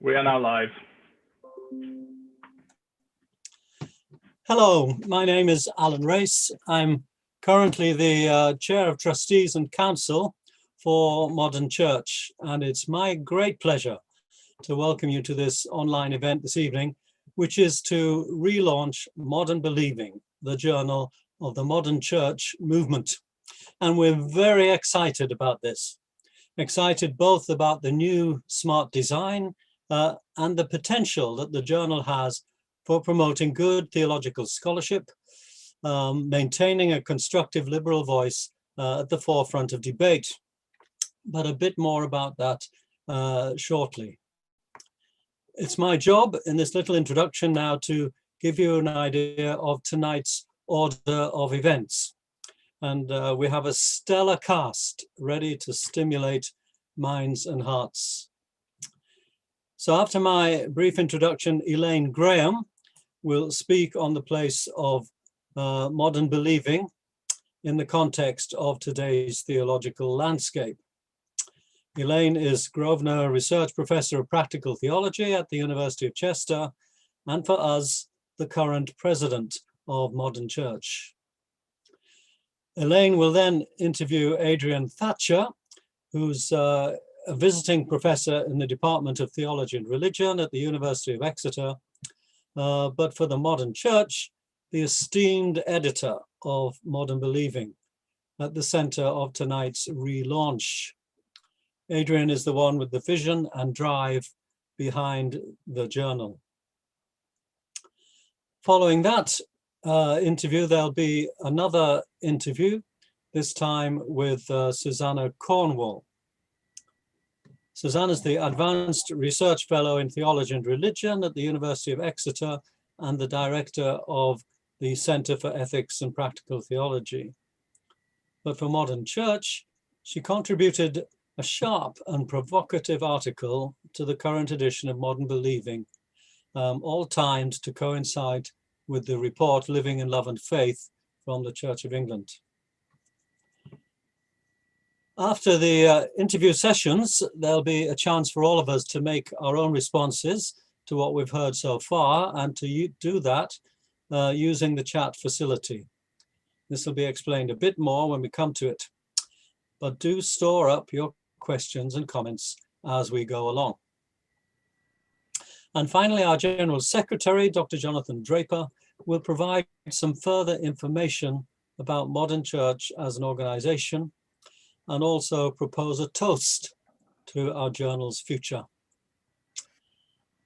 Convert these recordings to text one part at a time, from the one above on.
We are now live. Hello, my name is Alan Race. I'm currently the Chair of Trustees and Council for Modern Church, and it's my great pleasure to welcome you to this online event this evening, which is to relaunch Modern Believing, the journal of the Modern Church movement. And we're very excited about this. Excited both about the new smart design and the potential that the journal has for promoting good theological scholarship, maintaining a constructive liberal voice at the forefront of debate. But a bit more about that shortly. It's my job in this little introduction now to give you an idea of tonight's order of events. And we have a stellar cast ready to stimulate minds and hearts. So after my brief introduction, Elaine Graham will speak on the place of modern believing in the context of today's theological landscape. Elaine is Grosvenor Research Professor of Practical Theology at the University of Chester, and for us, the current president of Modern Church. Elaine will then interview Adrian Thatcher, who's a visiting professor in the Department of Theology and Religion at the University of Exeter, but for the Modern Church, the esteemed editor of Modern Believing at the center of tonight's relaunch. Adrian is the one with the vision and drive behind the journal. Following that interview, there'll be another interview, this time with Susanna Cornwall. Susanna is the Advanced Research Fellow in Theology and Religion at the University of Exeter and the Director of the Center for Ethics and Practical Theology. But for Modern Church, she contributed a sharp and provocative article to the current edition of Modern Believing, all timed to coincide with the report Living in Love and Faith from the Church of England. After the interview sessions, there'll be a chance for all of us to make our own responses to what we've heard so far, and to do that using the chat facility. This will be explained a bit more when we come to it, but do store up your questions and comments as we go along. And finally, our General Secretary, Dr. Jonathan Draper, will provide some further information about Modern Church as an organization, and also propose a toast to our journal's future.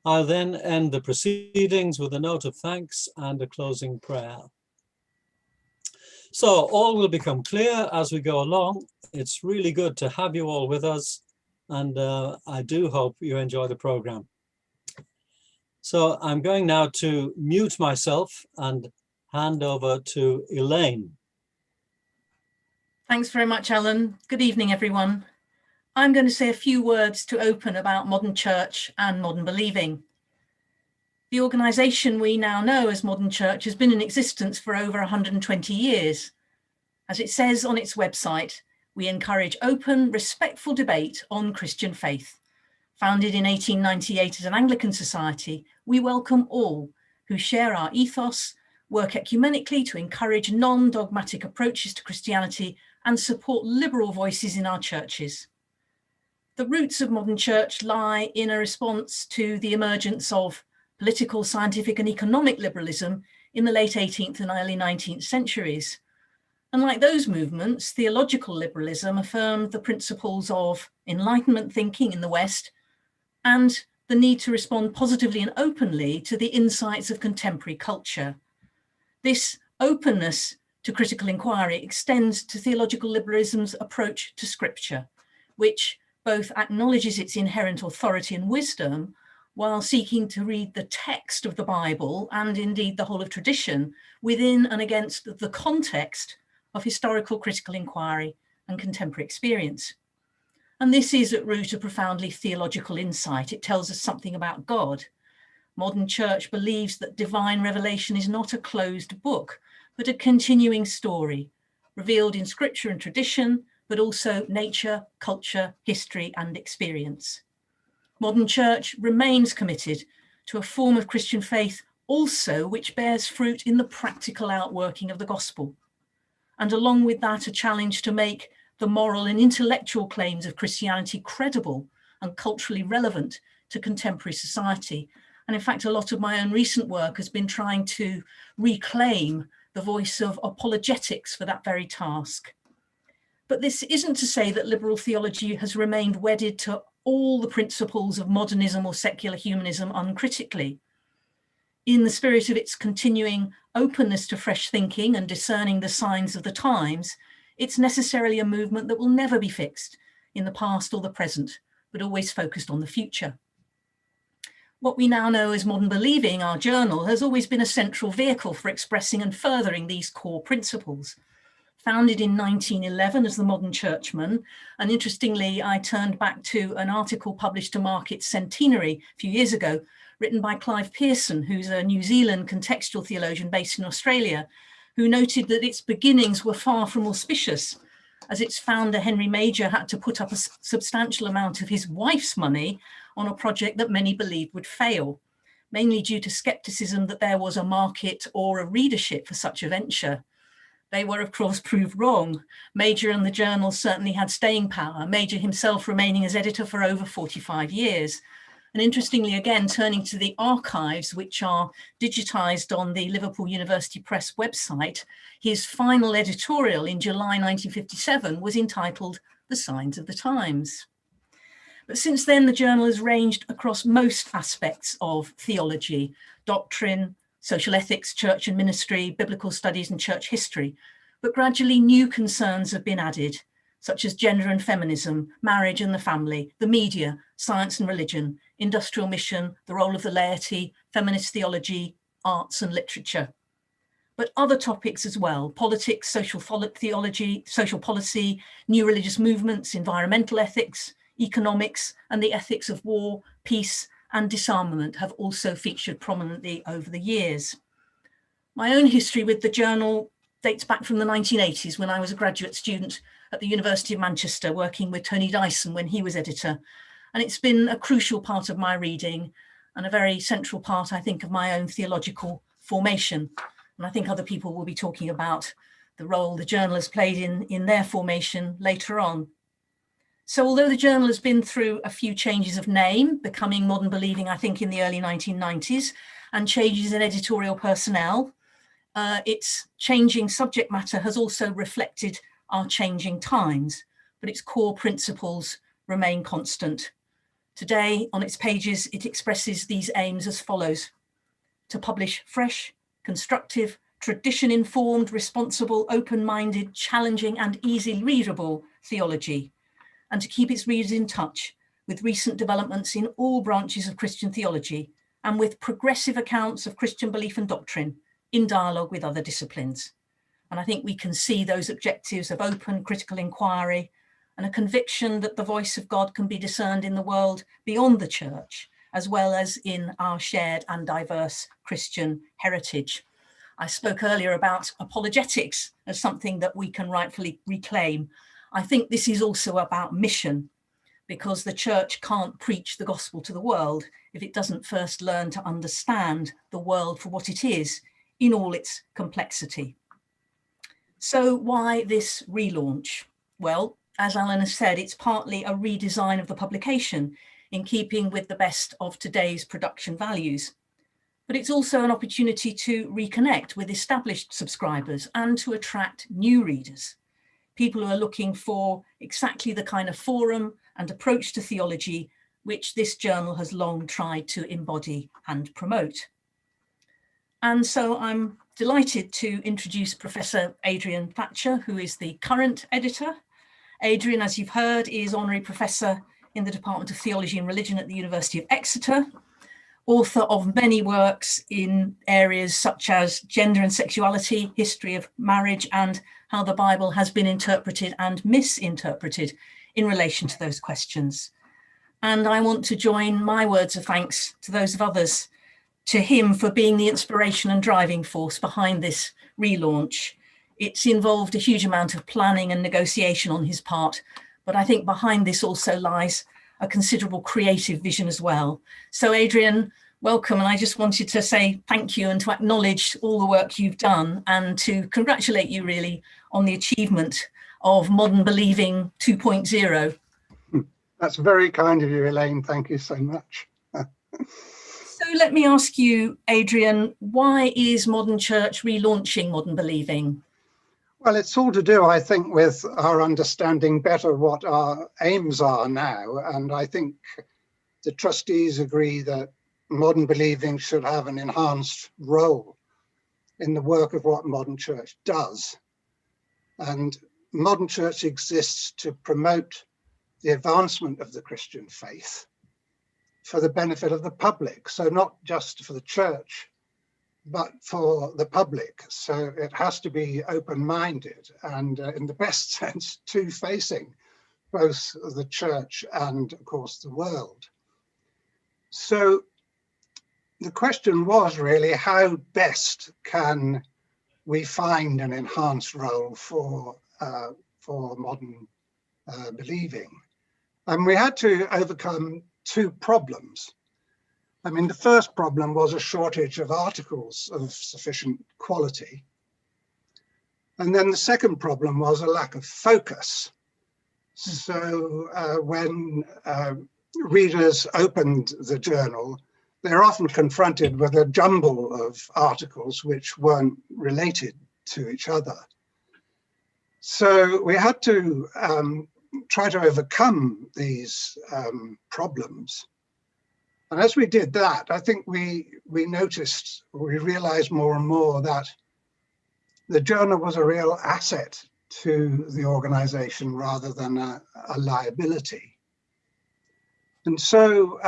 I'll then end the proceedings with a note of thanks and a closing prayer. So all will become clear as we go along. It's really good to have you all with us, and I do hope you enjoy the program. So I'm going now to mute myself and hand over to Elaine. Thanks very much, Alan. Good evening, everyone. I'm going to say a few words to open about Modern Church and Modern Believing. The organisation we now know as Modern Church has been in existence for over 120 years. As it says on its website, we encourage open, respectful debate on Christian faith. Founded in 1898 as an Anglican society, we welcome all who share our ethos, work ecumenically to encourage non-dogmatic approaches to Christianity, and support liberal voices in our churches. The roots of Modern Church lie in a response to the emergence of political, scientific and economic liberalism in the late 18th and early 19th centuries. And like those movements, theological liberalism affirmed the principles of Enlightenment thinking in the West and the need to respond positively and openly to the insights of contemporary culture. This openness to critical inquiry extends to theological liberalism's approach to scripture, which both acknowledges its inherent authority and wisdom, while seeking to read the text of the Bible and indeed the whole of tradition within and against the context of historical critical inquiry and contemporary experience. And this is at root a profoundly theological insight. It tells us something about God. Modern Church believes that divine revelation is not a closed book, but a continuing story, revealed in scripture and tradition, but also nature, culture, history, and experience. Modern Church remains committed to a form of Christian faith also which bears fruit in the practical outworking of the gospel. And along with that, a challenge to make the moral and intellectual claims of Christianity credible and culturally relevant to contemporary society. And in fact, a lot of my own recent work has been trying to reclaim the voice of apologetics for that very task. But this isn't to say that liberal theology has remained wedded to all the principles of modernism or secular humanism uncritically. In the spirit of its continuing openness to fresh thinking and discerning the signs of the times, it's necessarily a movement that will never be fixed in the past or the present, but always focused on the future. What we now know as Modern Believing, our journal, has always been a central vehicle for expressing and furthering these core principles. Founded in 1911 as the Modern Churchman, and interestingly, I turned back to an article published to mark its centenary a few years ago, written by Clive Pearson, who's a New Zealand contextual theologian based in Australia, who noted that its beginnings were far from auspicious, as its founder, Henry Major, had to put up a substantial amount of his wife's money on a project that many believed would fail, mainly due to scepticism that there was a market or a readership for such a venture. They were, of course, proved wrong. Major and the journal certainly had staying power, Major himself remaining as editor for over 45 years. And interestingly, again, turning to the archives, which are digitised on the Liverpool University Press website, his final editorial in July 1957 was entitled The Signs of the Times. But since then, the journal has ranged across most aspects of theology, doctrine, social ethics, church and ministry, biblical studies and church history. But gradually new concerns have been added, such as gender and feminism, marriage and the family, the media, science and religion, industrial mission, the role of the laity, feminist theology, arts and literature. But other topics as well: politics, social theology, social policy, new religious movements, environmental ethics, economics, and the ethics of war, peace, and disarmament have also featured prominently over the years. My own history with the journal dates back from the 1980s, when I was a graduate student at the University of Manchester, working with Tony Dyson when he was editor. And it's been a crucial part of my reading and a very central part, I think, of my own theological formation. And I think other people will be talking about the role the journal has played in their formation later on. So although the journal has been through a few changes of name, becoming Modern Believing, I think, in the early 1990s, and changes in editorial personnel, its changing subject matter has also reflected our changing times, but its core principles remain constant. Today, on its pages, it expresses these aims as follows: to publish fresh, constructive, tradition-informed, responsible, open-minded, challenging, and easily readable theology, and to keep its readers in touch with recent developments in all branches of Christian theology and with progressive accounts of Christian belief and doctrine in dialogue with other disciplines. And I think we can see those objectives of open critical inquiry and a conviction that the voice of God can be discerned in the world beyond the church, as well as in our shared and diverse Christian heritage. I spoke earlier about apologetics as something that we can rightfully reclaim. I think this is also about mission, because the church can't preach the gospel to the world if it doesn't first learn to understand the world for what it is in all its complexity. So why this relaunch? Well, as Alan has said, it's partly a redesign of the publication in keeping with the best of today's production values. But it's also an opportunity to reconnect with established subscribers and to attract new readers, people who are looking for exactly the kind of forum and approach to theology which this journal has long tried to embody and promote. And so I'm delighted to introduce Professor Adrian Thatcher, who is the current editor. Adrian, as you've heard, is Honorary Professor in the Department of Theology and Religion at the University of Exeter, author of many works in areas such as gender and sexuality, history of marriage, and how the Bible has been interpreted and misinterpreted in relation to those questions. And I want to join my words of thanks to those of others, to him for being the inspiration and driving force behind this relaunch. It's involved a huge amount of planning and negotiation on his part, but I think behind this also lies a considerable creative vision as well. So Adrian, welcome. And I just wanted to say thank you and to acknowledge all the work you've done and to congratulate you really on the achievement of Modern Believing 2.0. That's very kind of you, Elaine. Thank you so much. So let me ask you, Adrian, why is Modern Church relaunching Modern Believing? Well, it's all to do, I think, with our understanding better what our aims are now. And I think the trustees agree that Modern Believing should have an enhanced role in the work of what Modern Church does. And Modern Church exists to promote the advancement of the Christian faith for the benefit of the public. So not just for the church, but for the public. So it has to be open-minded and in the best sense, two-facing, both the church and of course the world. So the question was really, how best can we find an enhanced role for Modern Believing? And we had to overcome two problems. I mean, the first problem was a shortage of articles of sufficient quality. And then the second problem was a lack of focus. So when readers opened the journal, they're often confronted with a jumble of articles which weren't related to each other. So we had to try to overcome these problems. And as we did that, I think we realized more and more that the journal was a real asset to the organization rather than a liability. And so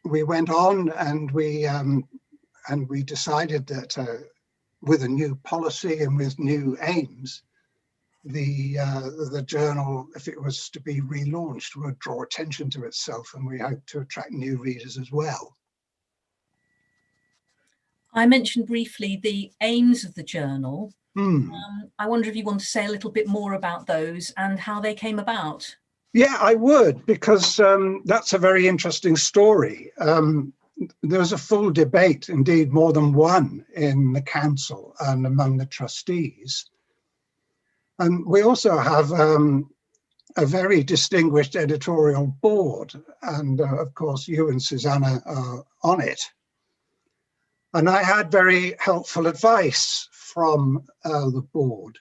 we went on and we decided that with a new policy and with new aims, the journal, if it was to be relaunched, would draw attention to itself, and we hope to attract new readers as well. I mentioned briefly the aims of the journal. I wonder if you want to say a little bit more about those and how they came about. Yeah, I would, because that's a very interesting story. There was a full debate, indeed more than one, in the council and among the trustees. And we also have a very distinguished editorial board. And of course, you and Susanna are on it. And I had very helpful advice from the board.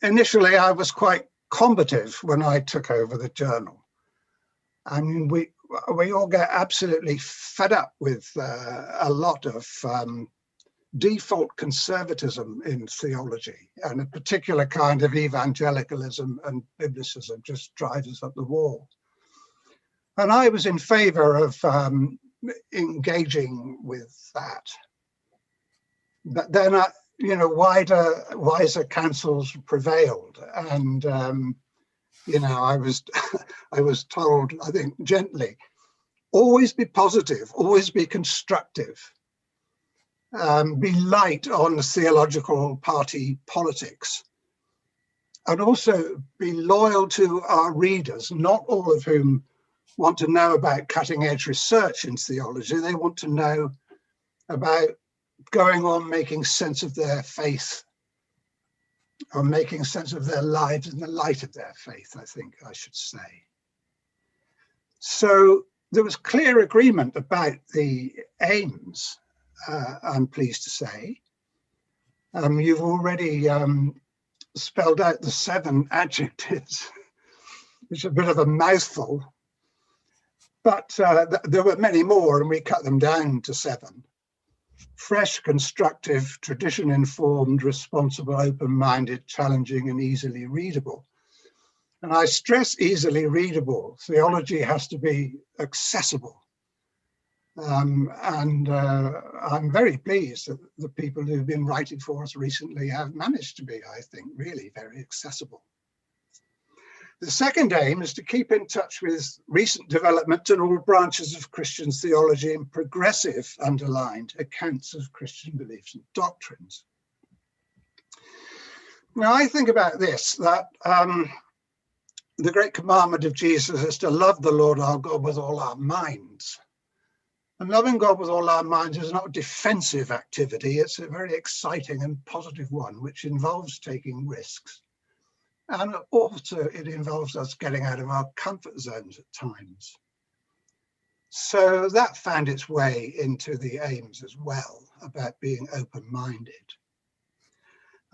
Initially, I was quite combative when I took over the journal. I mean, we all get absolutely fed up with a lot of default conservatism in theology, and a particular kind of evangelicalism and biblicism just drives us up the wall. And I was in favor of engaging with that. But then, wiser counsels prevailed. And, I was told, I think gently, always be positive, always be constructive. Be light on theological party politics, and also be loyal to our readers, not all of whom want to know about cutting edge research in theology. They want to know about going on making sense of their faith, or making sense of their lives in the light of their faith, I think I should say. So there was clear agreement about the aims. I'm pleased to say. You've already spelled out the 7 adjectives, which is a bit of a mouthful, but there were many more and we cut them down to 7. Fresh, constructive, tradition-informed, responsible, open-minded, challenging, and easily readable. And I stress easily readable. Theology has to be accessible. And I'm very pleased that the people who've been writing for us recently have managed to be, I think, really very accessible. The second aim is to keep in touch with recent development in all branches of Christian theology and progressive underlined accounts of Christian beliefs and doctrines. Now, I think about this, that the great commandment of Jesus is to love the Lord our God with all our minds. And loving God with all our minds is not a defensive activity. It's a very exciting and positive one, which involves taking risks. And also it involves us getting out of our comfort zones at times. So that found its way into the aims as well, about being open-minded.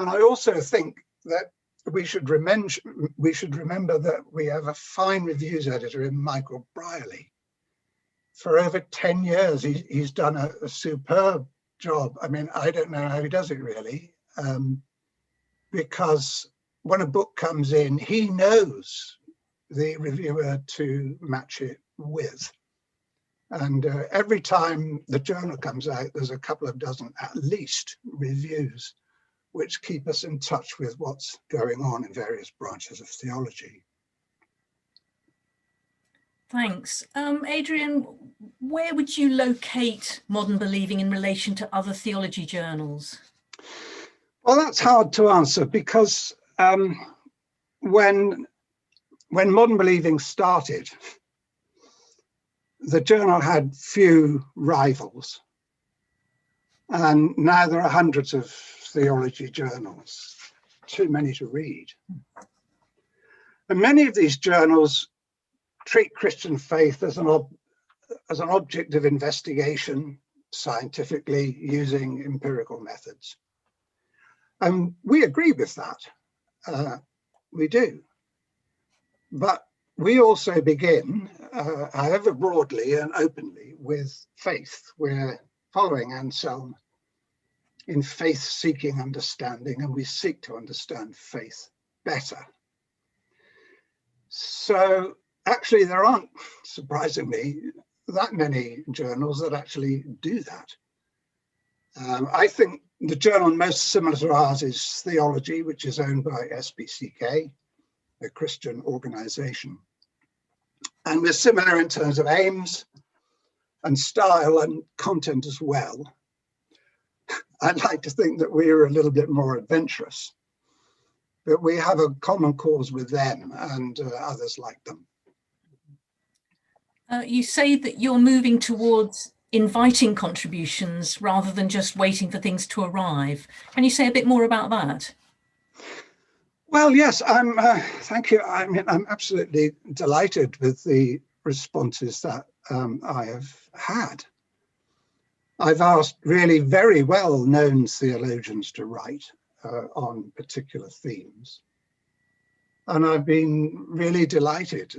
And I also think that we should remember that we have a fine reviews editor in Michael Brierley. For over 10 years, he's done a superb job. I mean, I don't know how he does it really, because when a book comes in, he knows the reviewer to match it with. And every time the journal comes out, there's a couple of dozen, at least, reviews, which keep us in touch with what's going on in various branches of theology. Thanks. Adrian, where would you locate Modern Believing in relation to other theology journals? Well, that's hard to answer because when Modern Believing started, the journal had few rivals. And now there are hundreds of theology journals, too many to read. And many of these journals treat Christian faith as an object of investigation scientifically using empirical methods. And we agree with that. We do. But we also begin, however broadly and openly, with faith. We're following Anselm in faith-seeking understanding, and we seek to understand faith better. So actually, there aren't, surprisingly, that many journals that actually do that. I think the journal most similar to ours is Theology, which is owned by SPCK, a Christian organization. And we're similar in terms of aims and style and content as well. I'd like to think that we're a little bit more adventurous, but we have a common cause with them and others like them. You say that you're moving towards inviting contributions rather than just waiting for things to arrive. Can you say a bit more about that? Well, yes, thank you. I mean, I'm absolutely delighted with the responses that I have had. I've asked really very well-known theologians to write on particular themes. And I've been really delighted,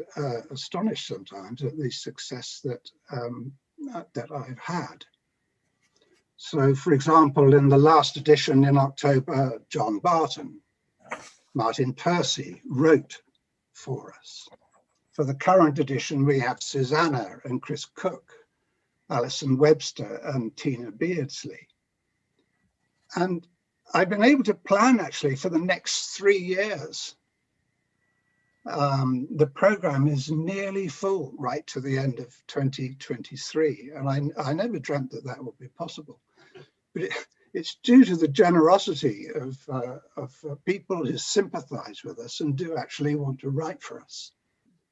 astonished sometimes at the success that I've had. So, for example, in the last edition in October, John Barton, Martin Percy wrote for us. For the current edition, we have Susanna and Chris Cook, Alison Webster and Tina Beardsley. And I've been able to plan actually for the next 3 years. The program is nearly full right to the end of 2023. And I never dreamt that that would be possible. But it's due to the generosity of people who sympathize with us and do actually want to write for us.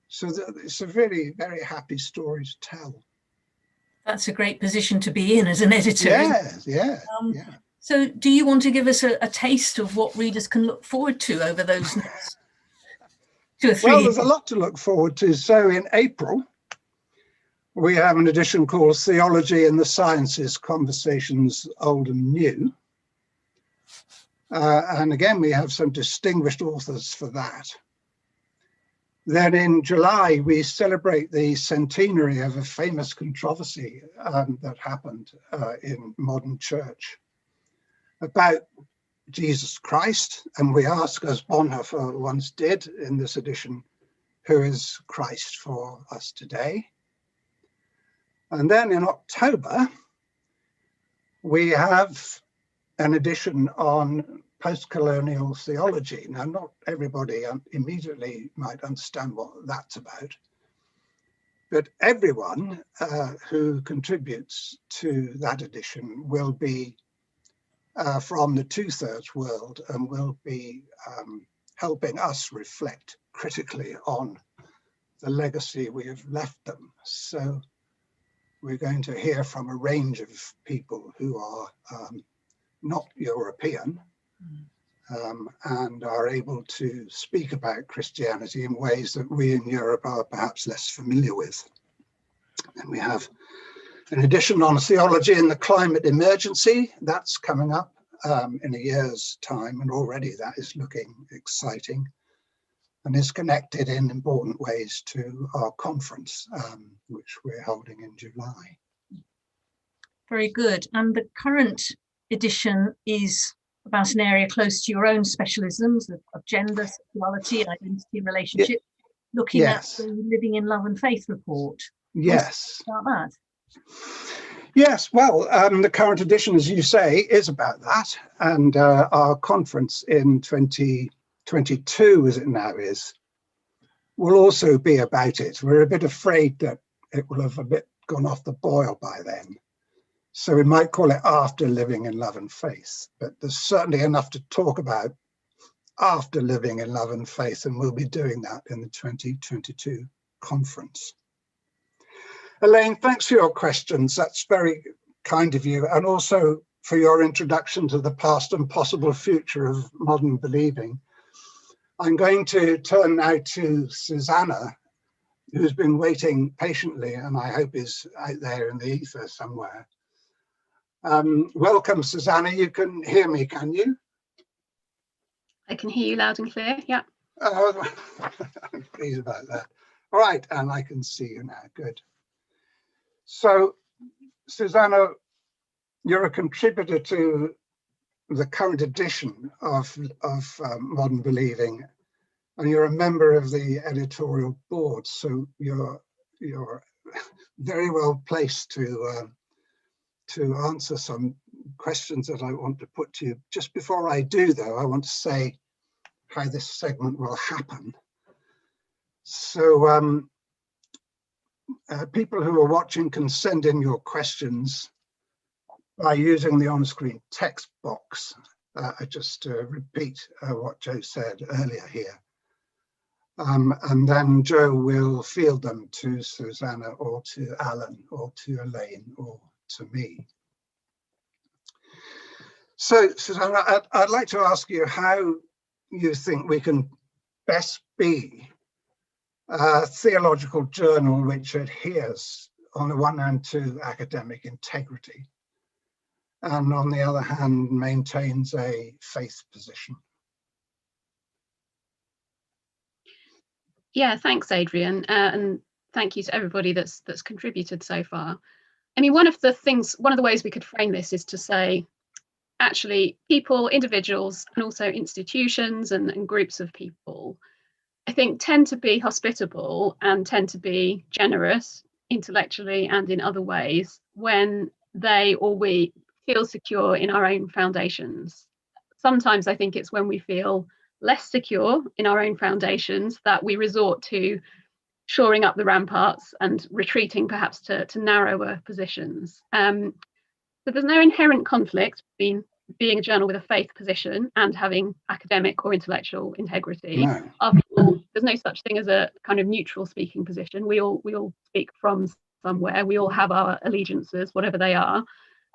So it's a really very happy story to tell. That's a great position to be in as an editor. Yeah. So do you want to give us a taste of what readers can look forward to over those next 2 or 3 years? Well, there's a lot to look forward to. So in April, we have an edition called Theology and the Sciences, Conversations Old and New. And again, we have some distinguished authors for that. Then in July, we celebrate the centenary of a famous controversy that happened in modern church about Jesus Christ. And we ask, as Bonhoeffer once did in this edition, who is Christ for us today? And then in October, we have an edition on post-colonial theology. Now, not everybody immediately might understand what that's about, but everyone who contributes to that edition will be from the 2/3 world and will be helping us reflect critically on the legacy we have left them. So we're going to hear from a range of people who are not European and are able to speak about Christianity in ways that we in Europe are perhaps less familiar with. And we have an edition on theology in the climate emergency that's coming up in a year's time, and already that is looking exciting and is connected in important ways to our conference, which we're holding in July. Very good. And the current edition is about an area close to your own specialisms of gender, sexuality, identity, and relationship, looking at the Living in Love and Faith report. Yes. About that. Yes, well, the current edition, as you say, is about that. And our conference in 2022, as it now is, will also be about it. We're a bit afraid that it will have a bit gone off the boil by then. So we might call it After Living in Love and Faith, but there's certainly enough to talk about after living in love and faith, and we'll be doing that in the 2022 conference. Elaine, thanks for your questions. That's very kind of you, and also for your introduction to the past and possible future of modern believing. I'm going to turn now to Susanna, who's been waiting patiently and I hope is out there in the ether somewhere. Welcome, Susanna. You can hear me, can you? I can hear you loud and clear, yeah. I'm pleased about that. All right, and I can see you now, good. So, Susanna, you're a contributor to the current edition of Modern Believing, and you're a member of the editorial board, so you're very well placed to answer some questions that I want to put to you. Just before I do, though, I want to say how this segment will happen. So people who are watching can send in your questions by using the on-screen text box. I just repeat what Joe said earlier here. And then Joe will field them to Susanna or to Alan or to Elaine or to me. So, Susanna, I'd like to ask you how you think we can best be a theological journal which adheres, on the one hand, to academic integrity, and on the other hand, maintains a faith position. Yeah, thanks, Adrian, and thank you to everybody that's contributed so far. I mean, one of the ways we could frame this is to say, actually, people, individuals, and also institutions and groups of people, I think, tend to be hospitable and tend to be generous intellectually and in other ways when they or we feel secure in our own foundations. Sometimes I think it's when we feel less secure in our own foundations that we resort to shoring up the ramparts and retreating perhaps to narrower positions. So there's no inherent conflict between being a journal with a faith position and having academic or intellectual integrity. No. After all, there's no such thing as a kind of neutral speaking position. We all speak from somewhere. We all have our allegiances, whatever they are.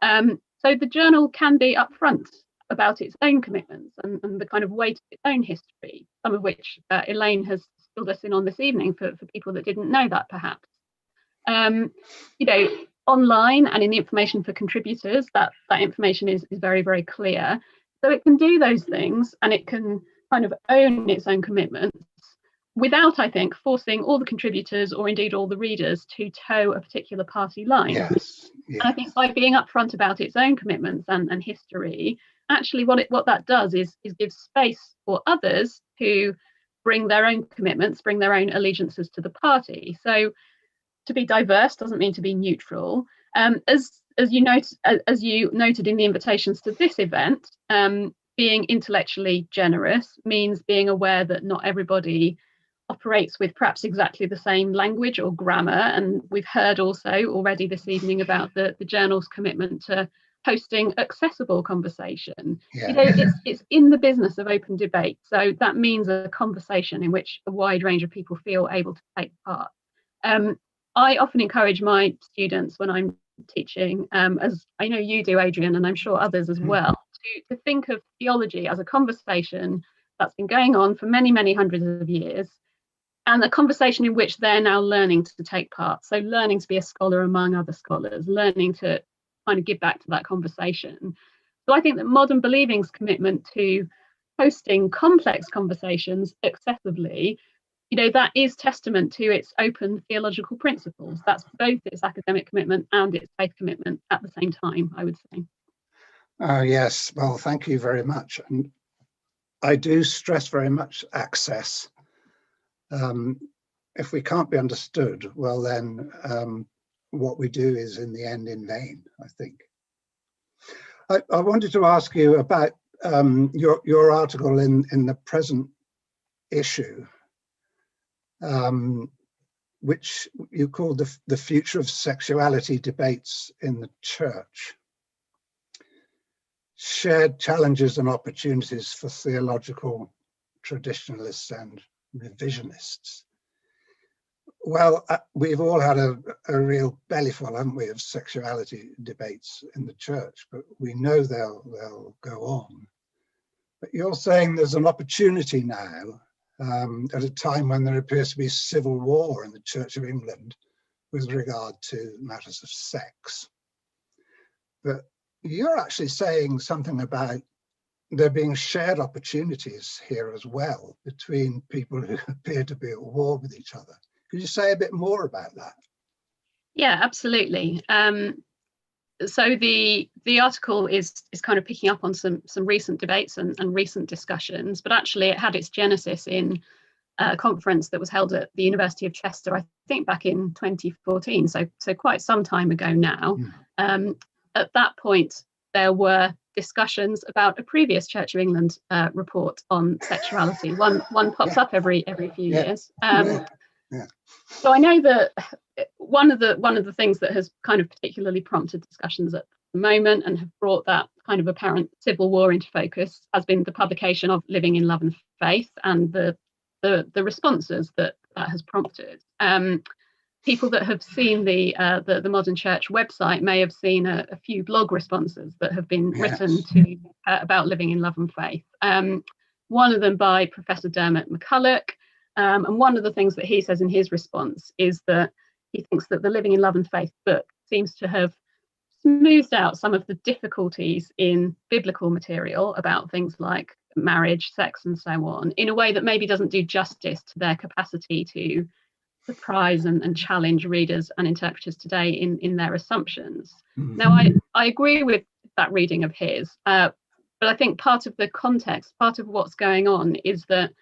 So the journal can be upfront about its own commitments and the kind of weight of its own history, some of which Elaine has filled us in on this evening for people that didn't know that perhaps. You know, online and in the information for contributors, that information is very, very clear. So it can do those things and it can kind of own its own commitments without, I think, forcing all the contributors or indeed all the readers to toe a particular party line. Yes, yes. And I think by being upfront about its own commitments and history, actually what that does is give space for others to bring their own commitments, bring their own allegiances to the party. So to be diverse doesn't mean to be neutral. As you noted in the invitations to this event, being intellectually generous means being aware that not everybody operates with perhaps exactly the same language or grammar. And we've heard also already this evening about the journal's commitment to hosting accessible conversation. Yeah. You know, it's in the business of open debate. So that means a conversation in which a wide range of people feel able to take part. I often encourage my students when I'm teaching, as I know you do, Adrian, and I'm sure others as well, to think of theology as a conversation that's been going on for many, many hundreds of years, and a conversation in which they're now learning to take part. So learning to be a scholar among other scholars, learning to kind of give back to that conversation. So I think that modern believing's commitment to hosting complex conversations accessibly, you know, that is testament to its open theological principles. That's both its academic commitment and its faith commitment at the same time, I would say. Oh, yes. Well, thank you very much. And I do stress very much access. If we can't be understood, well, then what we do is in the end in vain, I think. I wanted to ask you about your article in the present issue, which you called the future of sexuality debates in the church. Shared challenges and opportunities for theological traditionalists and revisionists. Well, we've all had a real bellyful, haven't we, of sexuality debates in the church, but we know they'll go on. But you're saying there's an opportunity now, at a time when there appears to be civil war in the Church of England with regard to matters of sex. But you're actually saying something about there being shared opportunities here as well between people who appear to be at war with each other. Could you say a bit more about that? Yeah, absolutely. So the article is kind of picking up on some recent debates and recent discussions, but actually it had its genesis in a conference that was held at the University of Chester, I think back in 2014, so quite some time ago now. At that point, there were discussions about a previous Church of England report on sexuality. One pops up every few years. So I know that one of the things that has kind of particularly prompted discussions at the moment and have brought that kind of apparent civil war into focus has been the publication of Living in Love and Faith and the responses that has prompted. People that have seen the Modern Church website may have seen a few blog responses that have been written to about living in love and faith. One of them by Professor Dermot McCulloch. And one of the things that he says in his response is that he thinks that the Living in Love and Faith book seems to have smoothed out some of the difficulties in biblical material about things like marriage, sex, and so on, in a way that maybe doesn't do justice to their capacity to surprise and challenge readers and interpreters today in their assumptions. Now, I agree with that reading of his, but I think part of the context, part of what's going on is that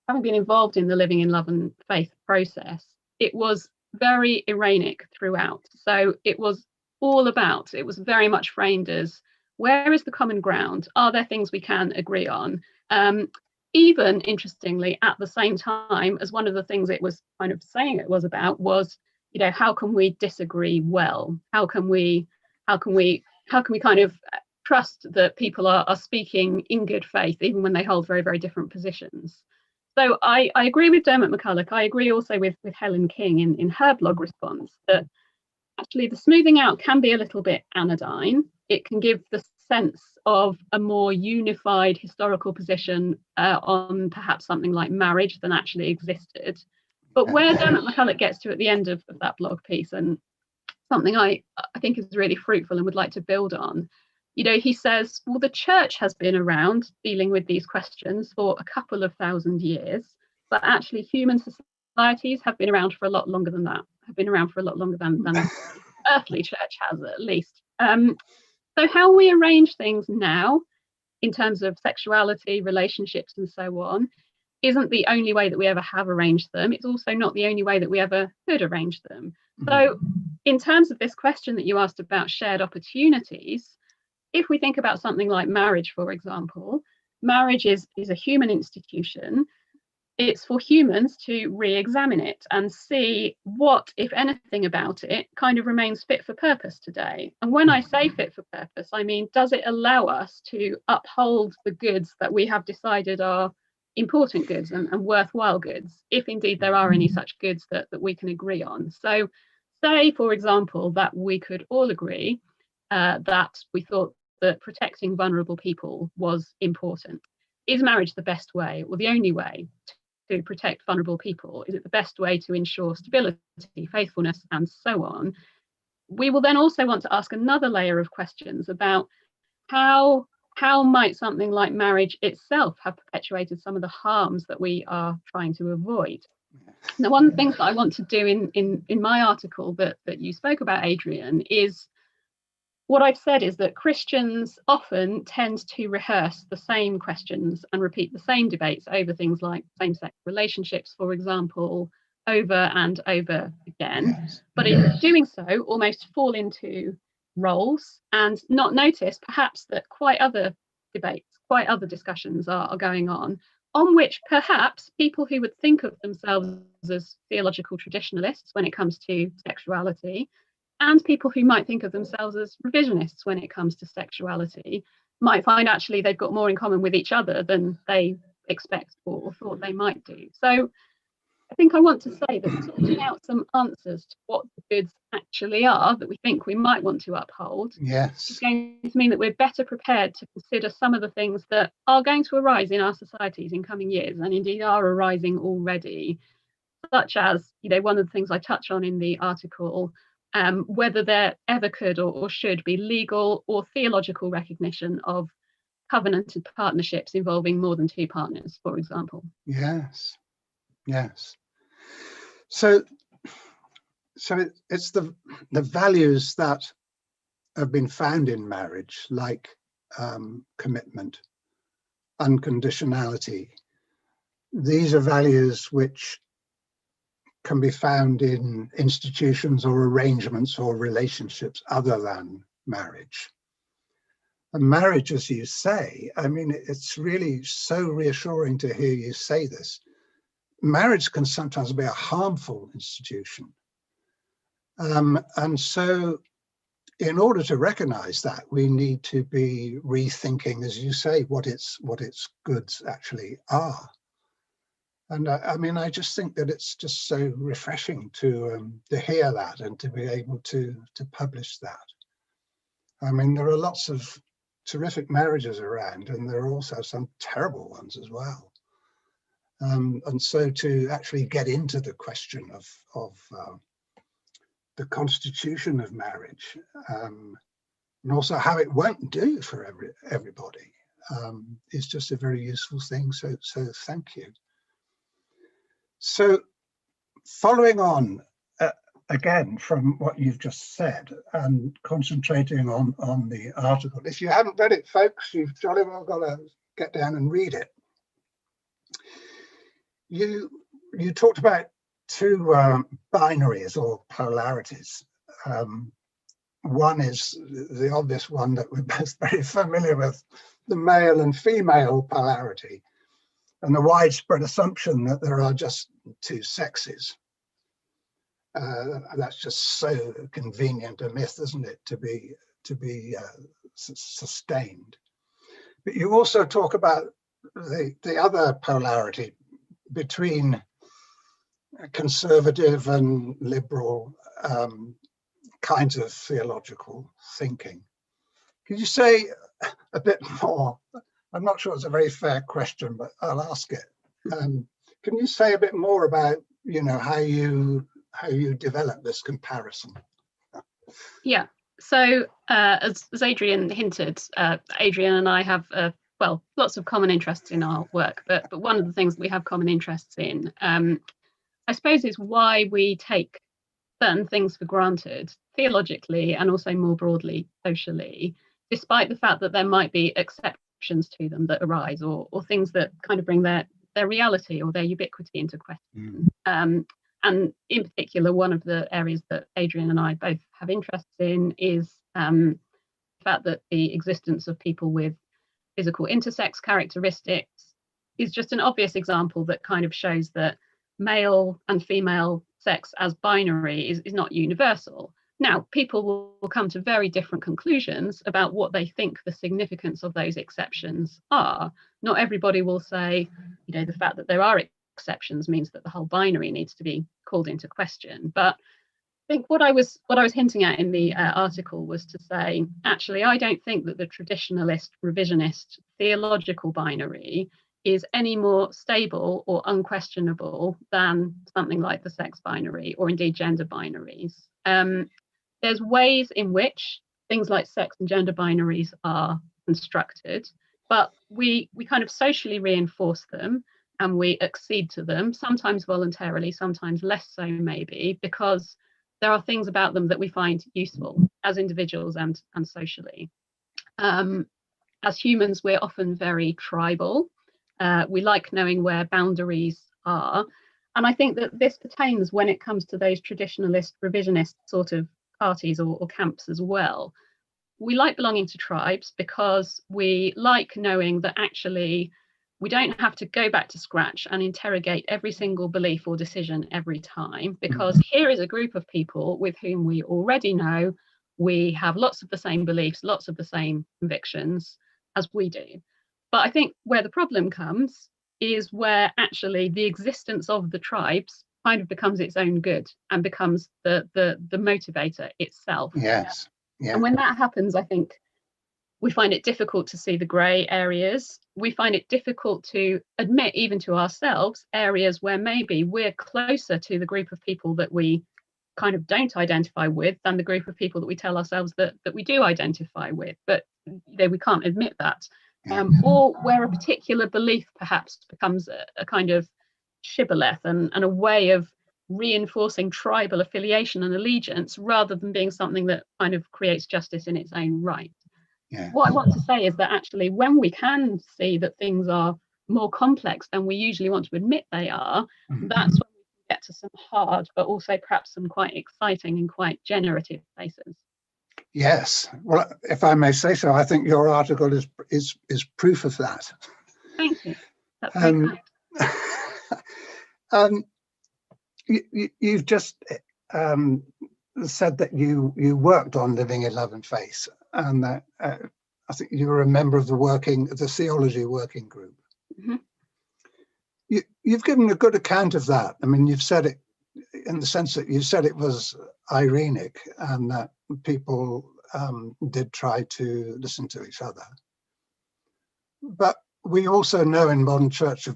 having been involved in the Living in Love and Faith process, it was very Iranic throughout. So it was very much framed as, where is the common ground? Are there things we can agree on? Even interestingly, at the same time as one of the things it was kind of saying it was about was, you know, how can we disagree well? How can we kind of trust that people are speaking in good faith, even when they hold very, very different positions? So I agree with Dermot McCulloch. I agree also with Helen King in her blog response that actually the smoothing out can be a little bit anodyne. It can give the sense of a more unified historical position on perhaps something like marriage than actually existed. But where Dermot McCulloch gets to at the end of that blog piece, and something I think is really fruitful and would like to build on, you know, he says, well, the church has been around dealing with these questions for a couple of thousand years, but actually human societies have been around for a lot longer than that, have been around for a lot longer than the earthly church has, at least. So how we arrange things now in terms of sexuality, relationships, and so on, isn't the only way that we ever have arranged them. It's also not the only way that we ever could arrange them. So in terms of this question that you asked about shared opportunities, if we think about something like marriage, for example, marriage is a human institution. it's for humans to re-examine it and see what, if anything, about it kind of remains fit for purpose today. And when I say fit for purpose, I mean, does it allow us to uphold the goods that we have decided are important goods and worthwhile goods, if indeed there are any such goods that we can agree on? So say, for example, that we could all agree that we thought that protecting vulnerable people was important. Is marriage the best way or the only way to protect vulnerable people? Is it the best way to ensure stability, faithfulness, and so on? We will then also want to ask another layer of questions about how might something like marriage itself have perpetuated some of the harms that we are trying to avoid. Now, one of the things that I want to do in my article that you spoke about, Adrian, is what I've said is that Christians often tend to rehearse the same questions and repeat the same debates over things like same-sex relationships, for example, over and over again. Yes. But in doing so, almost fall into roles and not notice perhaps that quite other debates, quite other discussions are going on which perhaps people who would think of themselves as theological traditionalists when it comes to sexuality, and people who might think of themselves as revisionists when it comes to sexuality, might find actually they've got more in common with each other than they expect or thought they might do. So I think I want to say that sorting out some answers to what the goods actually are that we think we might want to uphold is going to mean that we're better prepared to consider some of the things that are going to arise in our societies in coming years, and indeed are arising already, such as, one of the things I touch on in the article, whether there ever could or should be legal or theological recognition of covenanted partnerships involving more than two partners, for example. Yes. So it's the values that have been found in marriage, like commitment, unconditionality. These are values which can be found in institutions or arrangements or relationships other than marriage. And marriage, as you say, I mean, it's really so reassuring to hear you say this. Marriage can sometimes be a harmful institution. And so in order to recognize that, we need to be rethinking, as you say, what its goods actually are. And I mean, I just think that it's just so refreshing to hear that and to be able to publish that. I mean, there are lots of terrific marriages around, and there are also some terrible ones as well. And so to actually get into the question of the constitution of marriage, and also how it won't do for everybody, is just a very useful thing. So thank you. So following on again from what you've just said and concentrating on the article, if you haven't read it, folks, you've jolly well got to get down and read it. You talked about two binaries or polarities. One is the obvious one that we're both very familiar with, the male and female polarity, and the widespread assumption that there are just two sexes. That's just so convenient a myth, isn't it, to be sustained. But you also talk about the other polarity between conservative and liberal kinds of theological thinking. Could you say a bit more? I'm not sure it's a very fair question, but I'll ask it. Can you say a bit more about, how you develop this comparison? Yeah. So as Adrian hinted, Adrian and I have lots of common interests in our work, but one of the things that we have common interests in, I suppose, is why we take certain things for granted theologically and also more broadly socially, despite the fact that there might be exceptions to them that arise, or things that kind of bring their reality or their ubiquity into question. And in particular, one of the areas that Adrian and I both have interests in is the fact that the existence of people with physical intersex characteristics is just an obvious example that kind of shows that male and female sex as binary is not universal. Now, people will come to very different conclusions about what they think the significance of those exceptions are. Not everybody will say, you know, the fact that there are exceptions means that the whole binary needs to be called into question. But I think what I was hinting at in the article was to say, actually, I don't think that the traditionalist, revisionist, theological binary is any more stable or unquestionable than something like the sex binary or indeed gender binaries. There's ways in which things like sex and gender binaries are constructed, but we kind of socially reinforce them and we accede to them, sometimes voluntarily, sometimes less so maybe, because there are things about them that we find useful as individuals and socially. As humans, we're often very tribal. We like knowing where boundaries are. And I think that this pertains when it comes to those traditionalist, revisionist sort of parties or camps as well. We like belonging to tribes because we like knowing that actually we don't have to go back to scratch and interrogate every single belief or decision every time, because here is a group of people with whom we already know we have lots of the same beliefs, lots of the same convictions as we do. But I think where the problem comes is where actually the existence of the tribes kind of becomes its own good and becomes the motivator itself. Yes. Yeah. And when that happens, I think we find it difficult to see the grey areas. We find it difficult to admit, even to ourselves, areas where maybe we're closer to the group of people that we kind of don't identify with than the group of people that we tell ourselves that we do identify with. But we can't admit that. Or where a particular belief perhaps becomes a kind of shibboleth and a way of reinforcing tribal affiliation and allegiance rather than being something that kind of creates justice in its own right. Yeah. What I want to say is that actually when we can see that things are more complex than we usually want to admit they are, that's when we can get to some hard but also perhaps some quite exciting and quite generative places. Yes. Well, if I may say so, I think your article is proof of that. Thank you. That's very kind. You've just said that you worked on Living in Love and Faith, and that I think you were a member of the theology working group. You've given a good account of that. I mean, you've said it in the sense that you said it was irenic and that people did try to listen to each other. But we also know in modern church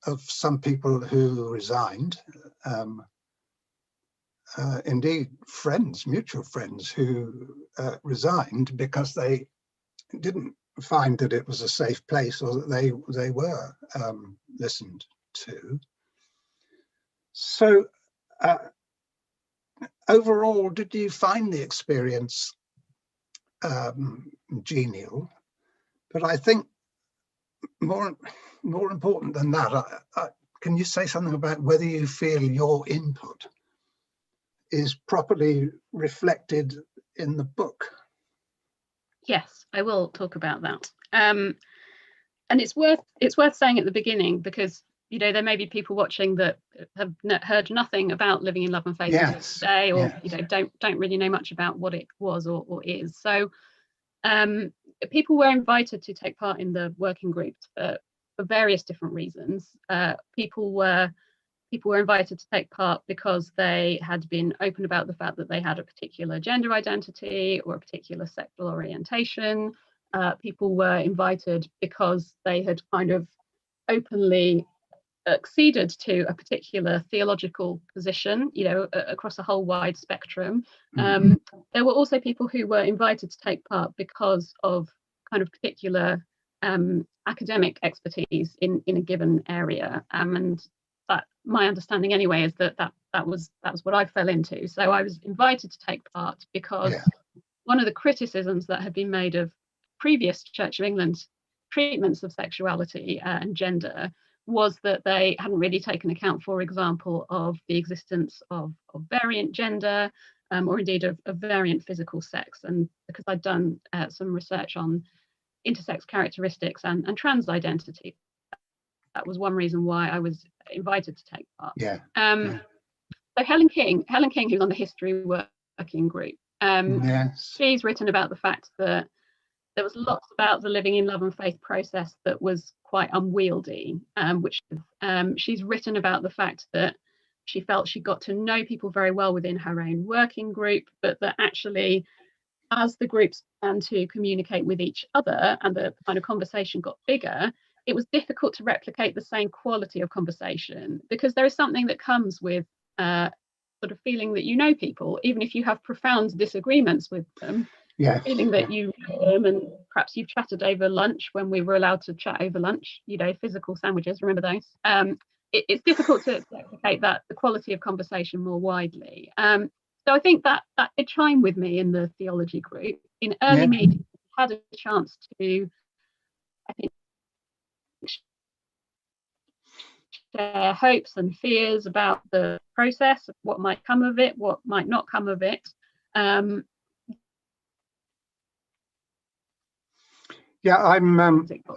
of some people who resigned, indeed friends, mutual friends who resigned because they didn't find that it was a safe place or that they were listened to. So overall, did you find the experience genial? But I think more important than that, can you say something about whether you feel your input is properly reflected in the book? Yes, I will talk about that. And it's worth saying at the beginning, because there may be people watching that have heard nothing about Living in Love and Faith today, or don't really know much about what it was or is. So people were invited to take part in the working groups for various different reasons. People were invited to take part because they had been open about the fact that they had a particular gender identity or a particular sexual orientation. People were invited because they had kind of openly acceded to a particular theological position, across a whole wide spectrum. There were also people who were invited to take part because of kind of particular academic expertise in a given area. And that, my understanding anyway, is that was what I fell into. So I was invited to take part because one of the criticisms that had been made of previous Church of England treatments of sexuality and gender was that they hadn't really taken account, for example, of the existence of variant gender, or indeed of variant physical sex. And because I'd done some research on intersex characteristics and trans identity, that was one reason why I was invited to take part. Yeah. So Helen King, who's on the history working group, Yes. she's written about the fact that there was lots about the living in love and faith process that was quite unwieldy, she's written about the fact that she felt she got to know people very well within her own working group, but that actually, as the groups began to communicate with each other and the kind of conversation got bigger, it was difficult to replicate the same quality of conversation, because there is something that comes with sort of feeling that you know people, even if you have profound disagreements with them. Yes. Feeling that you know them, and perhaps you've chatted over lunch when we were allowed to chat over lunch, physical sandwiches, remember those? It's difficult to replicate that, the quality of conversation more widely. So I think that did chime with me in the theology group. In early meetings, I had a chance to, I think, share hopes and fears about the process, what might come of it, what might not come of it. Yeah,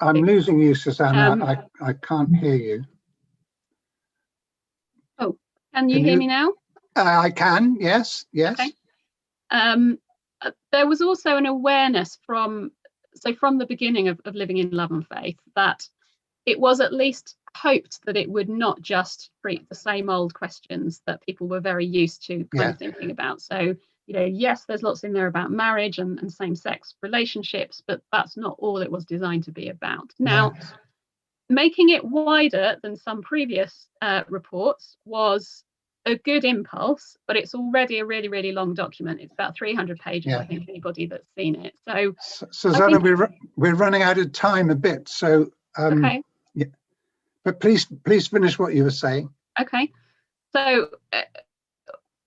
I'm losing you, Susanna. I can't hear you. Oh, can you hear me now? I can, yes. Okay. There was also an awareness from the beginning of Living in Love and Faith that it was at least hoped that it would not just treat the same old questions that people were very used to kind of thinking about. So, yes, there's lots in there about marriage and same-sex relationships, but that's not all it was designed to be about. Now, making it wider than some previous reports was a good impulse, but it's already a really, really long document. It's about 300 pages, I think, anybody that's seen it. So, Susanna, we're running out of time a bit. So, okay. Yeah. But please finish what you were saying. Okay. So,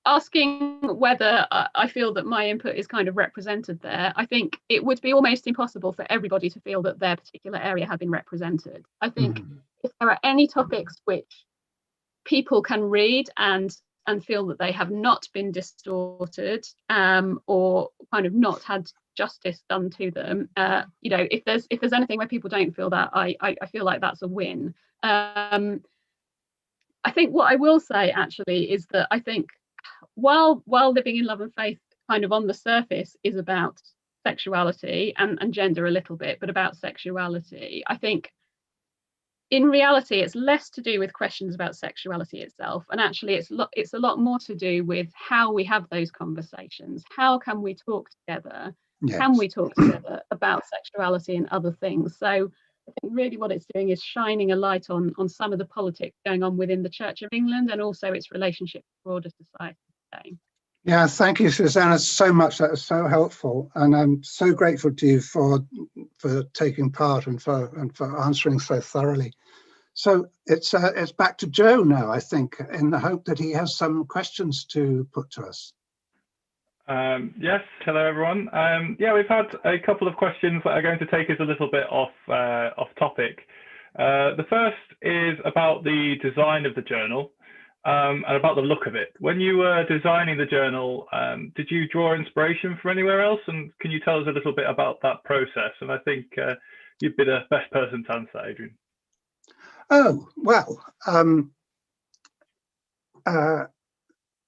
asking whether I feel that my input is kind of represented there, I think it would be almost impossible for everybody to feel that their particular area had been represented. I think if there are any topics which people can read and feel that they have not been distorted or kind of not had justice done to them, if there's anything where people don't feel that, I feel like that's a win. I think what I will say actually is that I think while Living in Love and Faith kind of on the surface is about sexuality and gender a little bit, but about sexuality, I think in reality it's less to do with questions about sexuality itself, and actually it's a lot more to do with how we have those conversations. How can we talk together? Can we talk together about sexuality and other things? So I think really what it's doing is shining a light on some of the politics going on within the Church of England and also its relationship with broader society today. Yeah, thank you, Susanna, so much. That was so helpful, and I'm so grateful to you for taking part and for answering so thoroughly. So it's back to Joe now, I think, in the hope that he has some questions to put to us. Yes, hello everyone. We've had a couple of questions that are going to take us a little bit off topic. The first is about the design of the journal and about the look of it. When you were designing the journal, did you draw inspiration from anywhere else? And can you tell us a little bit about that process? And I think you'd be the best person to answer, Adrian. Oh, well, I'm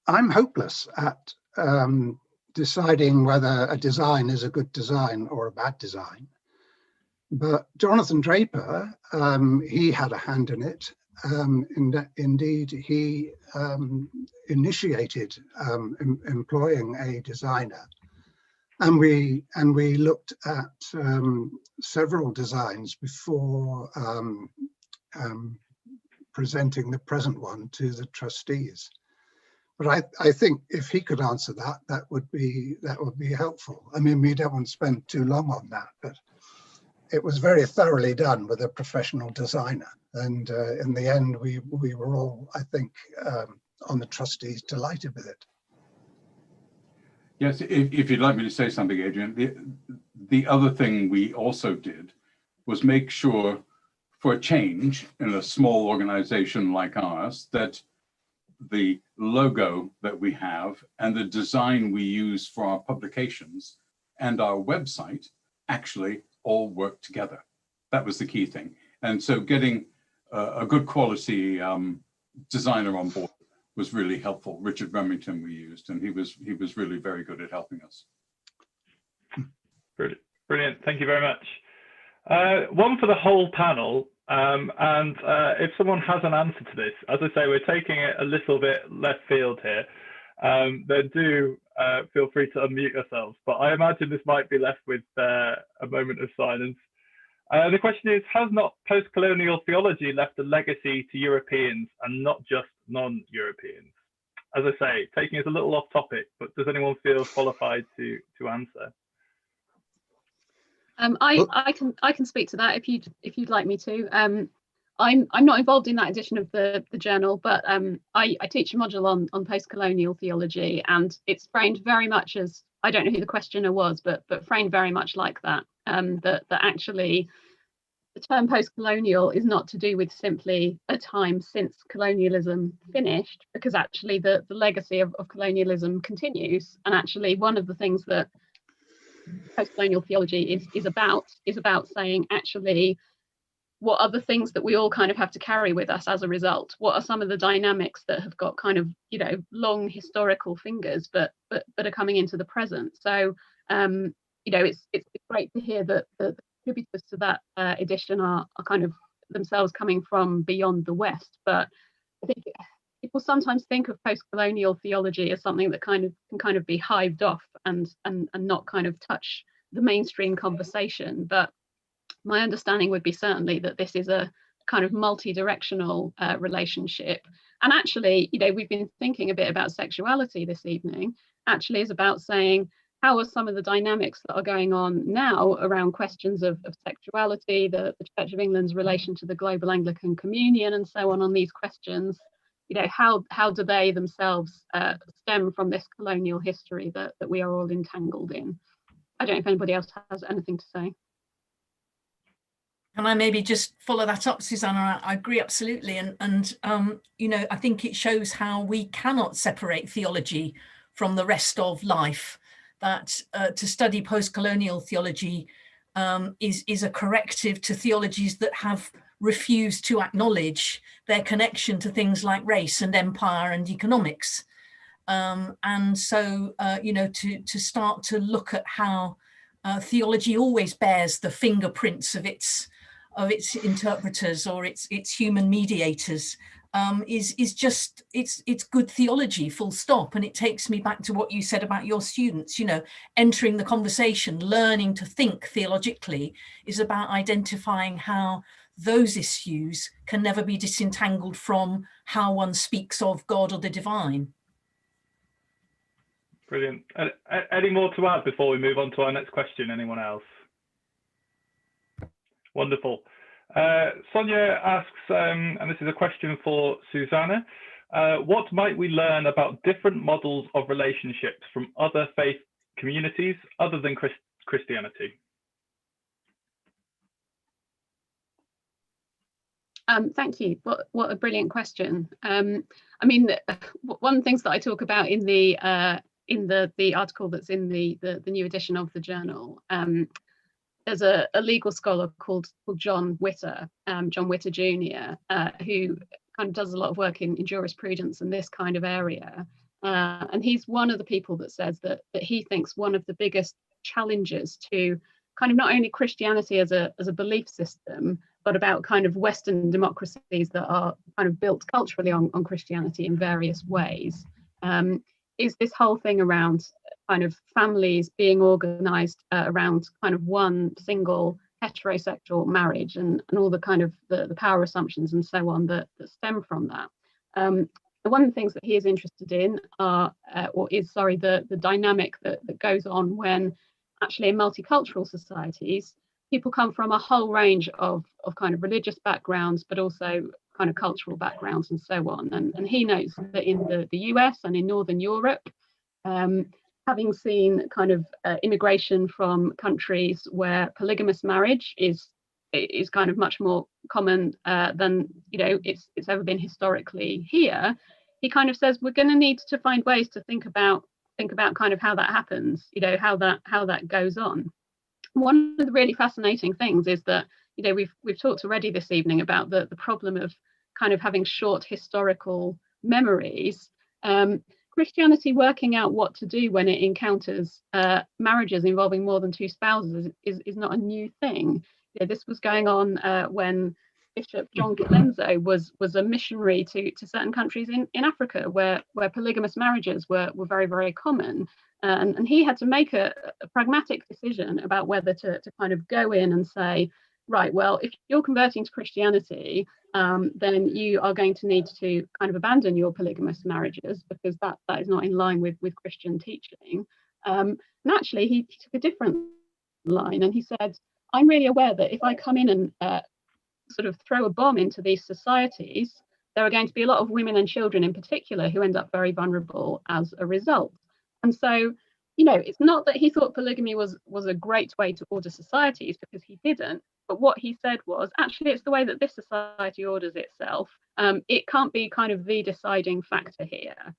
hopeless at deciding whether a design is a good design or a bad design. But Jonathan Draper, he had a hand in it. Indeed, he initiated employing a designer. And we looked at several designs before presenting the present one to the trustees. But I think if he could answer that, that would be helpful. I mean, we don't want to spend too long on that, but it was very thoroughly done with a professional designer. And in the end, we were all, I think, on the trustees, delighted with it. Yes, if you'd like me to say something, Adrian, the other thing we also did was make sure, for a change in a small organization like ours, that the logo that we have and the design we use for our publications and our website actually all work together. That was the key thing. And so getting a good quality designer on board was really helpful. Richard Remington we used, and he was really very good at helping us. Brilliant. Thank you very much. One for the whole panel. And if someone has an answer to this, as I say, we're taking it a little bit left field here, then do feel free to unmute yourselves. But I imagine this might be left with a moment of silence. The question is, has not post-colonial theology left a legacy to Europeans and not just non-Europeans? As I say, taking us a little off topic, but does anyone feel qualified to answer? I can speak to that if you'd like me to. I'm not involved in that edition of the journal, but I teach a module on post-colonial theology, and it's framed very much as, I don't know who the questioner was, but framed very much like that. That actually the term post-colonial is not to do with simply a time since colonialism finished, because actually the legacy of colonialism continues. And actually one of the things that post-colonial theology is about saying, actually, what are the things that we all kind of have to carry with us as a result? What are some of the dynamics that have got kind of, you know, long historical fingers, but are coming into the present? So, you know, it's great to hear that the contributors to that edition are kind of themselves coming from beyond the West. But I think people sometimes think of post-colonial theology as something that can kind of be hived off and not kind of touch the mainstream conversation. But my understanding would be certainly that this is a kind of multi-directional relationship. And actually, you know, we've been thinking a bit about sexuality this evening, actually is about saying, how are some of the dynamics that are going on now around questions of sexuality, the Church of England's relation to the global Anglican Communion and so on these questions, you know, how do they themselves stem from this colonial history that we are all entangled in? I don't know if anybody else has anything to say. Can I maybe just follow that up, Susanna? I agree absolutely. And you know, I think it shows how we cannot separate theology from the rest of life, that to study post-colonial theology is a corrective to theologies that have refused to acknowledge their connection to things like race and empire and economics. And so, you know, to start to look at how theology always bears the fingerprints of its interpreters or its human mediators is just, it's good theology, full stop. And it takes me back to what you said about your students, you know, entering the conversation, learning to think theologically is about identifying how those issues can never be disentangled from how one speaks of God or the divine. Brilliant. Any more to add before we move on to our next question? Anyone else? Wonderful. Sonia asks, and this is a question for Susanna, what might we learn about different models of relationships from other faith communities other than Christianity? Thank you. What a brilliant question. I mean, one of the things that I talk about in the article that's in the new edition of the journal, there's a legal scholar called John Witter, John Witter Jr., who kind of does a lot of work in jurisprudence and this kind of area. And he's one of the people that says that he thinks one of the biggest challenges to kind of not only Christianity as a belief system, but about kind of Western democracies that are kind of built culturally on Christianity in various ways, is this whole thing around kind of families being organized around kind of one single heterosexual marriage and all the kind of the power assumptions and so on that stem from that. One of the things that he is interested in the dynamic that goes on when actually in multicultural societies, people come from a whole range of kind of religious backgrounds, but also kind of cultural backgrounds and so on. And he notes that in the US and in Northern Europe, having seen kind of immigration from countries where polygamous marriage is kind of much more common than, you know, it's ever been historically here, he kind of says we're going to need to find ways to think about kind of how that happens, you know, how that goes on. One of the really fascinating things is that you know, we've talked already this evening about the problem of kind of having short historical memories. Christianity working out what to do when it encounters marriages involving more than two spouses is not a new thing. You know, this was going on when Bishop John Colenso was a missionary to certain countries in Africa where polygamous marriages were very, very common. And he had to make a pragmatic decision about whether to kind of go in and say, right, well, if you're converting to Christianity, then you are going to need to kind of abandon your polygamous marriages because that is not in line with Christian teaching. And actually, he took a different line and he said, I'm really aware that if I come in and sort of throw a bomb into these societies, there are going to be a lot of women and children in particular who end up very vulnerable as a result. And so, you know, it's not that he thought polygamy was a great way to order societies, because he didn't. But what he said was, actually, it's the way that this society orders itself. It can't be kind of the deciding factor here.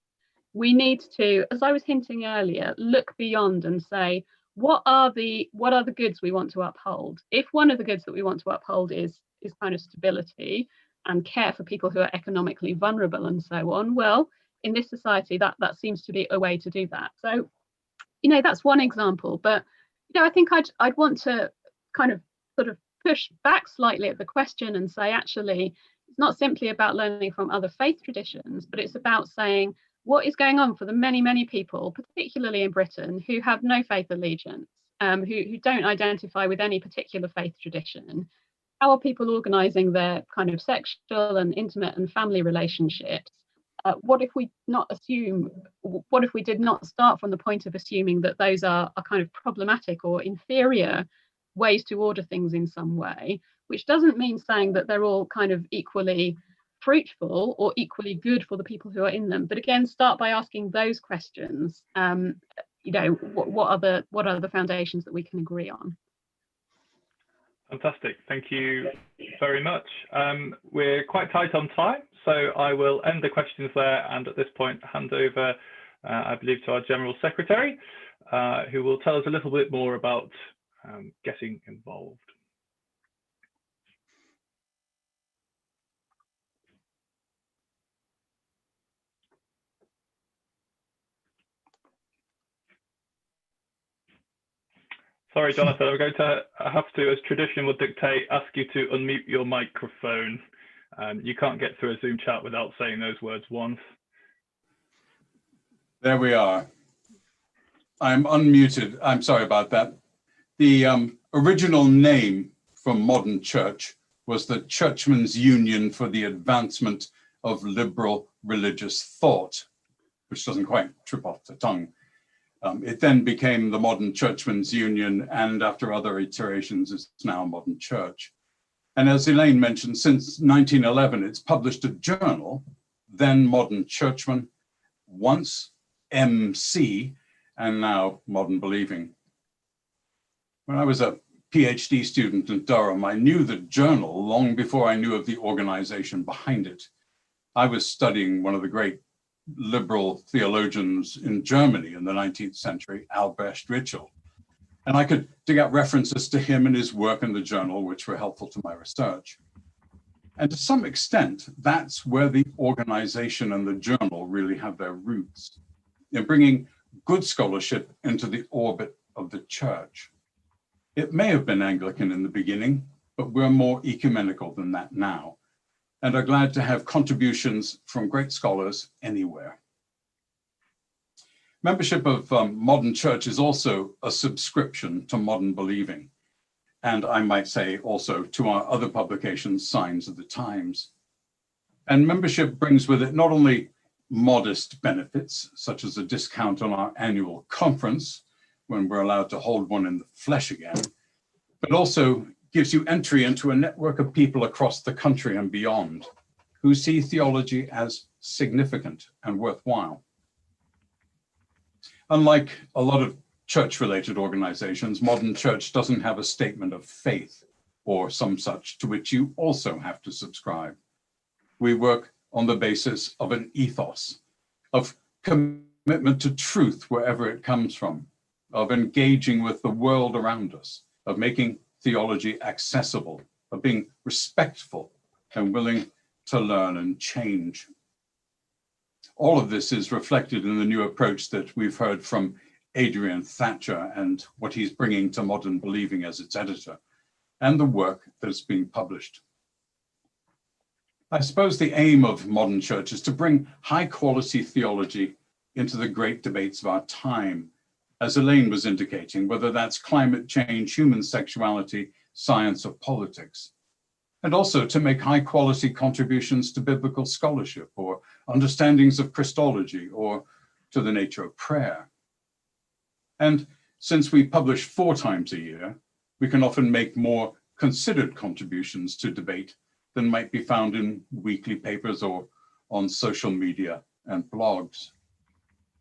We need to, as I was hinting earlier, look beyond and say, what are the goods we want to uphold? If one of the goods that we want to uphold is kind of stability and care for people who are economically vulnerable and so on, well, in this society, that seems to be a way to do that. So, you know, that's one example. But, you know, I think I'd want to kind of sort of push back slightly at the question and say, actually, it's not simply about learning from other faith traditions, but it's about saying what is going on for the many, many people, particularly in Britain, who have no faith allegiance, who don't identify with any particular faith tradition. How are people organising their kind of sexual and intimate and family relationships? What if we did not start from the point of assuming that those are kind of problematic or inferior ways to order things in some way, which doesn't mean saying that they're all kind of equally fruitful or equally good for the people who are in them. But again, start by asking those questions. You know, what are the foundations that we can agree on? Fantastic. Thank you very much. We're quite tight on time, so I will end the questions there, and at this point hand over, I believe, to our General Secretary, who will tell us a little bit more about getting involved. Sorry, Jonathan, I'm going to have to, as tradition would dictate, ask you to unmute your microphone. You can't get through a Zoom chat without saying those words once. There we are. I'm unmuted. I'm sorry about that. The original name for Modern Church was the Churchmen's Union for the Advancement of Liberal Religious Thought, which doesn't quite trip off the tongue. It then became the Modern Churchmen's Union, and after other iterations, it's now Modern Church. And as Elaine mentioned, since 1911, it's published a journal, then Modern Churchman, once MC, and now Modern Believing. When I was a PhD student in Durham, I knew the journal long before I knew of the organization behind it. I was studying one of the great liberal theologians in Germany in the 19th century, Albrecht Ritschl. And I could dig out references to him and his work in the journal, which were helpful to my research. And to some extent, that's where the organization and the journal really have their roots, in bringing good scholarship into the orbit of the church. It may have been Anglican in the beginning, but we're more ecumenical than that now, and are glad to have contributions from great scholars anywhere. Membership of Modern Church is also a subscription to Modern Believing, and I might say also to our other publications, Signs of the Times. And membership brings with it not only modest benefits, such as a discount on our annual conference, when we're allowed to hold one in the flesh again, but also gives you entry into a network of people across the country and beyond who see theology as significant and worthwhile. Unlike a lot of church-related organizations, Modern Church doesn't have a statement of faith or some such to which you also have to subscribe. We work on the basis of an ethos, of commitment to truth wherever it comes from, of engaging with the world around us, of making theology accessible of being respectful and willing to learn and change. All of this is reflected in the new approach that we've heard from Adrian Thatcher and what he's bringing to Modern Believing as its editor, and the work that's being published. I suppose the aim of modern church is to bring high quality theology into the great debates of our time, as Elaine was indicating, whether that's climate change, human sexuality, science, or politics, and also to make high quality contributions to biblical scholarship or understandings of Christology or to the nature of prayer. And since we publish 4 times a year, we can often make more considered contributions to debate than might be found in weekly papers or on social media and blogs.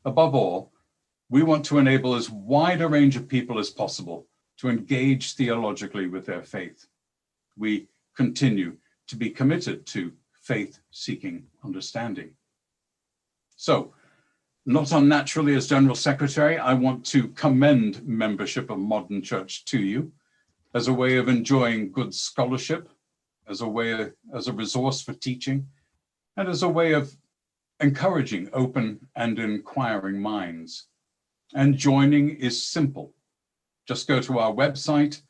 Above all, we want to enable as wide a range of people as possible to engage theologically with their faith. We continue to be committed to faith-seeking understanding. So, not unnaturally, as General Secretary, I want to commend membership of Modern Church to you as a way of enjoying good scholarship, as a resource for teaching, and as a way of encouraging open and inquiring minds. And joining is simple. Just go to our website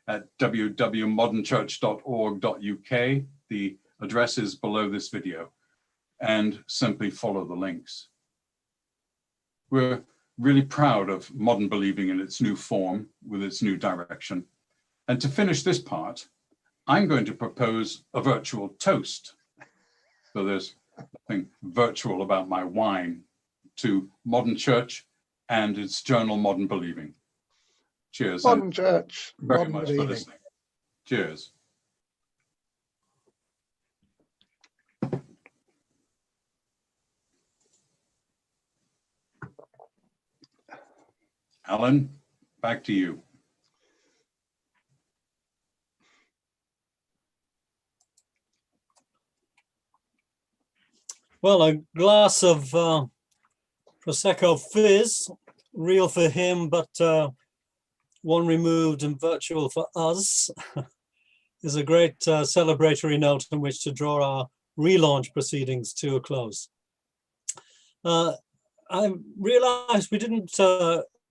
at www.modernchurch.org.uk. The address is below this video, and simply follow the links. We're really proud of Modern Believing in its new form, with its new direction. And to finish this part, I'm going to propose a virtual toast. So there's nothing virtual about my wine, to Modern Church and its journal, Modern Believing. Cheers. Modern Church, Very Modern much for Believing. listening. Cheers. Alan, back to you. Well, a glass of Prosecco Fizz, real for him, but one removed and virtual for us, is a great celebratory note in which to draw our relaunch proceedings to a close. I realized we didn't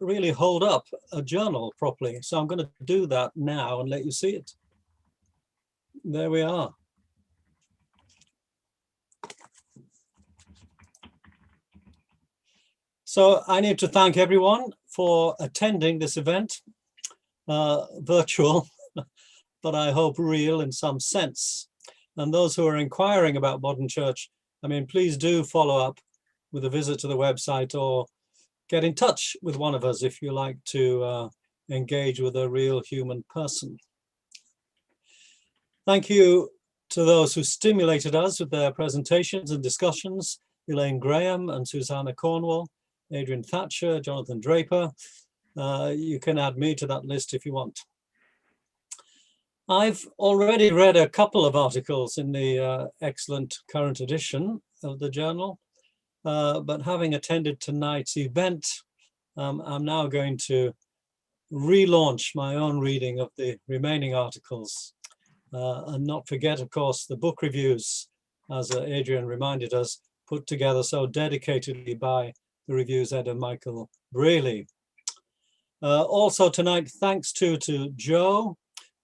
really hold up a journal properly, so I'm going to do that now and let you see it. There we are. So I need to thank everyone for attending this event, virtual, but I hope real in some sense. And those who are inquiring about Modern Church, I mean, please do follow up with a visit to the website or get in touch with one of us if you like to engage with a real human person. Thank you to those who stimulated us with their presentations and discussions, Elaine Graham and Susanna Cornwall, Adrian Thatcher, Jonathan Draper. You can add me to that list if you want. I've already read a couple of articles in the excellent current edition of the journal, but having attended tonight's event, I'm now going to relaunch my own reading of the remaining articles and not forget, of course, the book reviews, as Adrian reminded us, put together so dedicatedly by the reviews editor Michael Braley. Also tonight, thanks to Joe,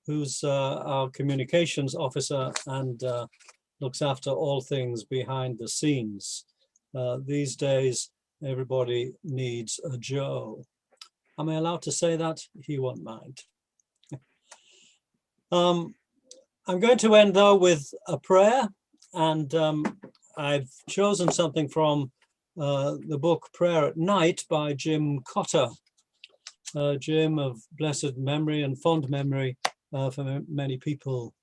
who's our communications officer and looks after all things behind the scenes. These days, everybody needs a Joe. Am I allowed to say that? He won't mind. I'm going to end though with a prayer, and I've chosen something from the book Prayer at Night by Jim Cotter. Jim of blessed memory and fond memory for many people.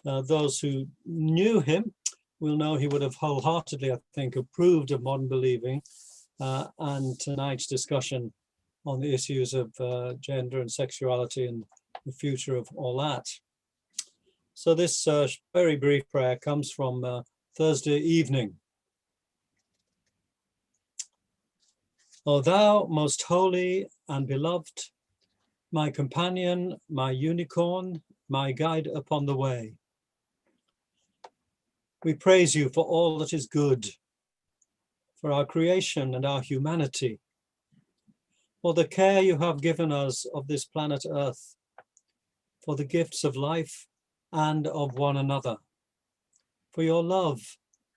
Those who knew him will know he would have wholeheartedly, I think, approved of Modern Believing and tonight's discussion on the issues of gender and sexuality and the future of all that. So this very brief prayer comes from Thursday evening. O thou most holy and beloved, my companion, my unicorn, my guide upon the way. We praise you for all that is good, for our creation and our humanity, for the care you have given us of this planet Earth, for the gifts of life and of one another, for your love,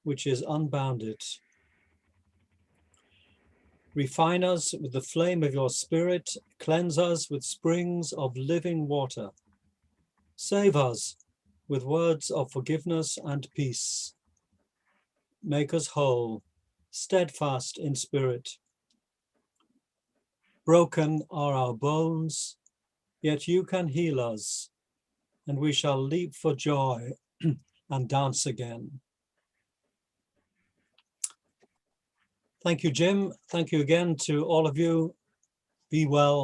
which is unbounded. Refine us with the flame of your Spirit, cleanse us with springs of living water. Save us with words of forgiveness and peace. Make us whole, steadfast in spirit. Broken are our bones, yet you can heal us, and we shall leap for joy and dance again. Thank you, Jim. Thank you again to all of you. Be well.